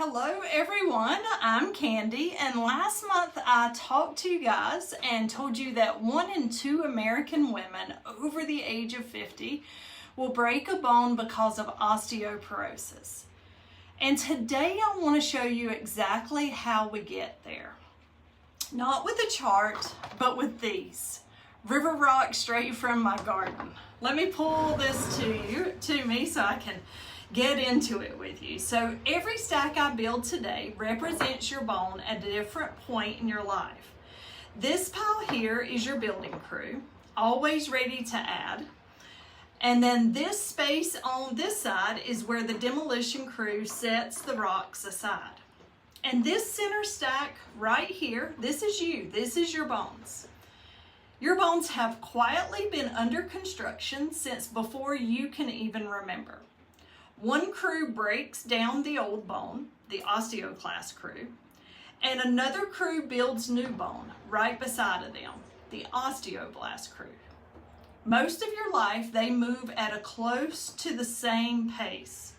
Hello everyone, I'm Candy, and last month I talked to you guys and told you that 1 in 2 American women over the age of 50 will break a bone because of osteoporosis. And today I want to show you exactly how we get there. Not with a chart, but with these. River Rock straight from my garden. Let me pull this to me so I can get into it with you. So every stack I build today represents your bone at a different point in your life. This pile here is your building crew, always ready to add. And then this space on this side is where the demolition crew sets the rocks aside. And this center stack right here, this is you, this is your bones. Your bones have quietly been under construction since before you can even remember. One crew breaks down the old bone, the osteoclast crew, and another crew builds new bone right beside of them, the osteoblast crew. Most of your life, they move at a close to the same pace.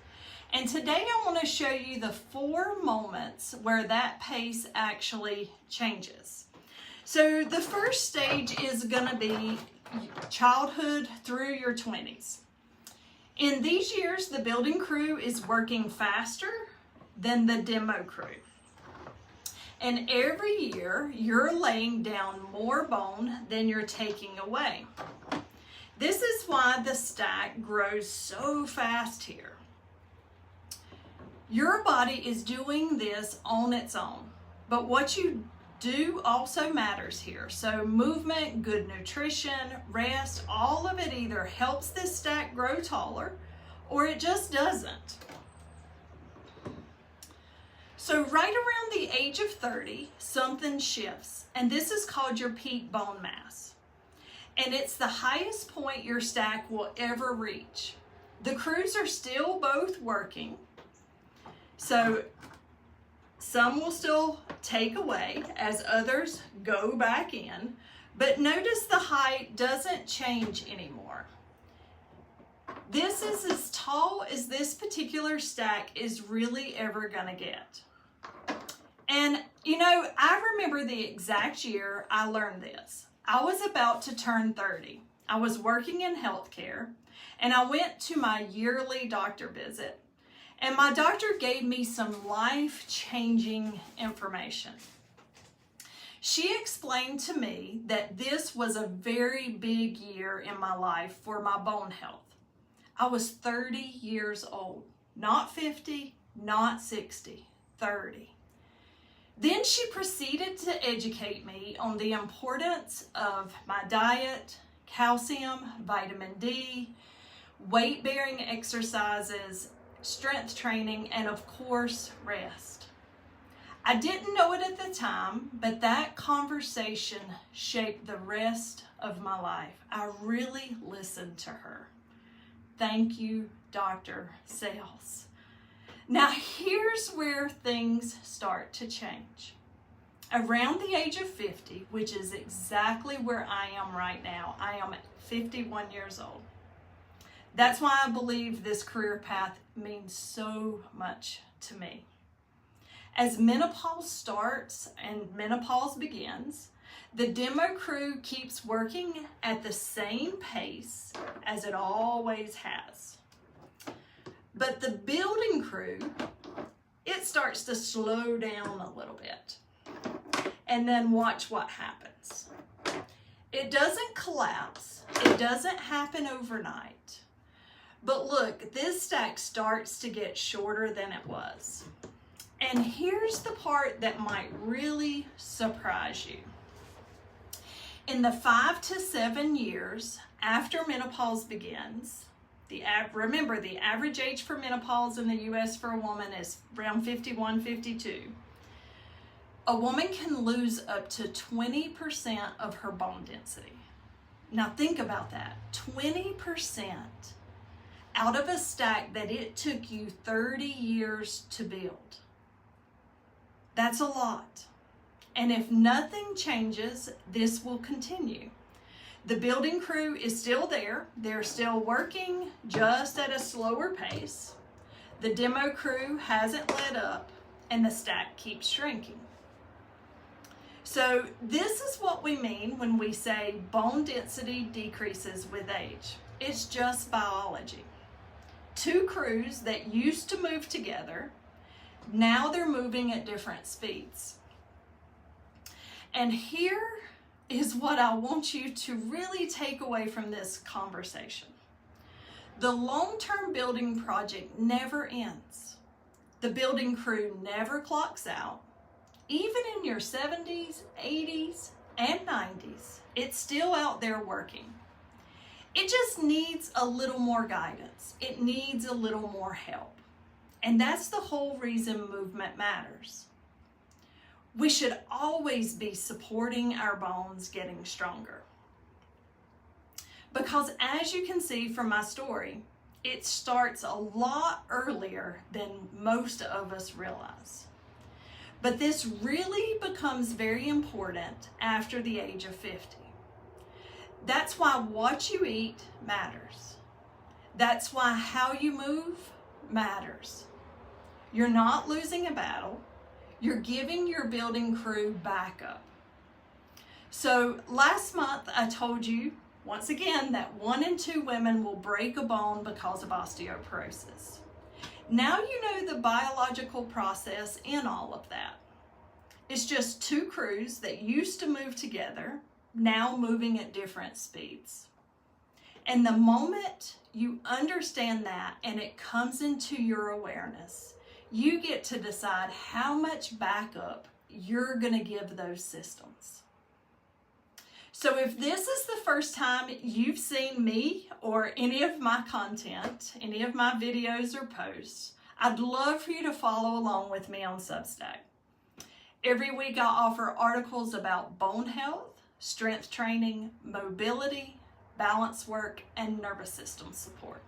And today I want to show you the 4 moments where that pace actually changes. So the first stage is going to be childhood through your 20s. In these years, the building crew is working faster than the demo crew. And every year, you're laying down more bone than you're taking away. This is why the stack grows so fast here. Your body is doing this on its own, but what you do also matters here. So movement, good nutrition, rest, all of it either helps this stack grow taller or it just doesn't. So right around the age of 30, something shifts, and this is called your peak bone mass. And it's the highest point your stack will ever reach. The crews are still both working, so some will still take away as others go back in, but notice the height doesn't change anymore. This is as tall as this particular stack is really ever gonna get. And you know, I remember the exact year I learned this. I was about to turn 30. I was working in healthcare, and I went to my yearly doctor visit. And my doctor gave me some life-changing information. She explained to me that this was a very big year in my life for my bone health. I was 30 years old, not 50, not 60, 30. Then she proceeded to educate me on the importance of my diet, calcium, vitamin D, weight-bearing exercises, strength training, and of course, rest. I didn't know it at the time, but that conversation shaped the rest of my life. I really listened to her. Thank you, Dr. Sales. Now here's where things start to change. Around the age of 50, which is exactly where I am right now, I am 51 years old. That's why I believe this career path means so much to me. As menopause starts and menopause begins, the demo crew keeps working at the same pace as it always has. But the building crew, it starts to slow down a little bit. And then watch what happens. It doesn't collapse. It doesn't happen overnight. But look, this stack starts to get shorter than it was. And here's the part that might really surprise you. In the 5 to 7 years after menopause begins, remember the average age for menopause in the US for a woman is around 51, 52. A woman can lose up to 20% of her bone density. Now think about that, 20%. Out of a stack that it took you 30 years to build. That's a lot. And if nothing changes, this will continue. The building crew is still there. They're still working just at a slower pace. The demo crew hasn't let up. and the stack keeps shrinking. So this is what we mean when we say bone density decreases with age. It's just biology. Two crews that used to move together, now they're moving at different speeds. And here is what I want you to really take away from this conversation. The long-term building project never ends. The building crew never clocks out. Even in your 70s, 80s, and 90s, it's still out there working. It just needs a little more guidance. It needs a little more help. And that's the whole reason movement matters. We should always be supporting our bones getting stronger. Because as you can see from my story, it starts a lot earlier than most of us realize. But this really becomes very important after the age of 50. That's why what you eat matters. That's why how you move matters. You're not losing a battle. You're giving your building crew backup. So last month I told you, once again, that 1 in 2 women will break a bone because of osteoporosis. Now you know the biological process in all of that. It's just two crews that used to move together, now moving at different speeds. And the moment you understand that and it comes into your awareness, you get to decide how much backup you're going to give those systems. So if this is the first time you've seen me or any of my content, any of my videos or posts, I'd love for you to follow along with me on Substack. Every week I offer articles about bone health, strength training, mobility, balance work, and nervous system support.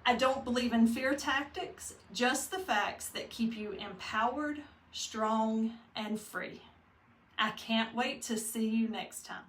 I don't believe in fear tactics, just the facts that keep you empowered, strong, and free. I can't wait to see you next time.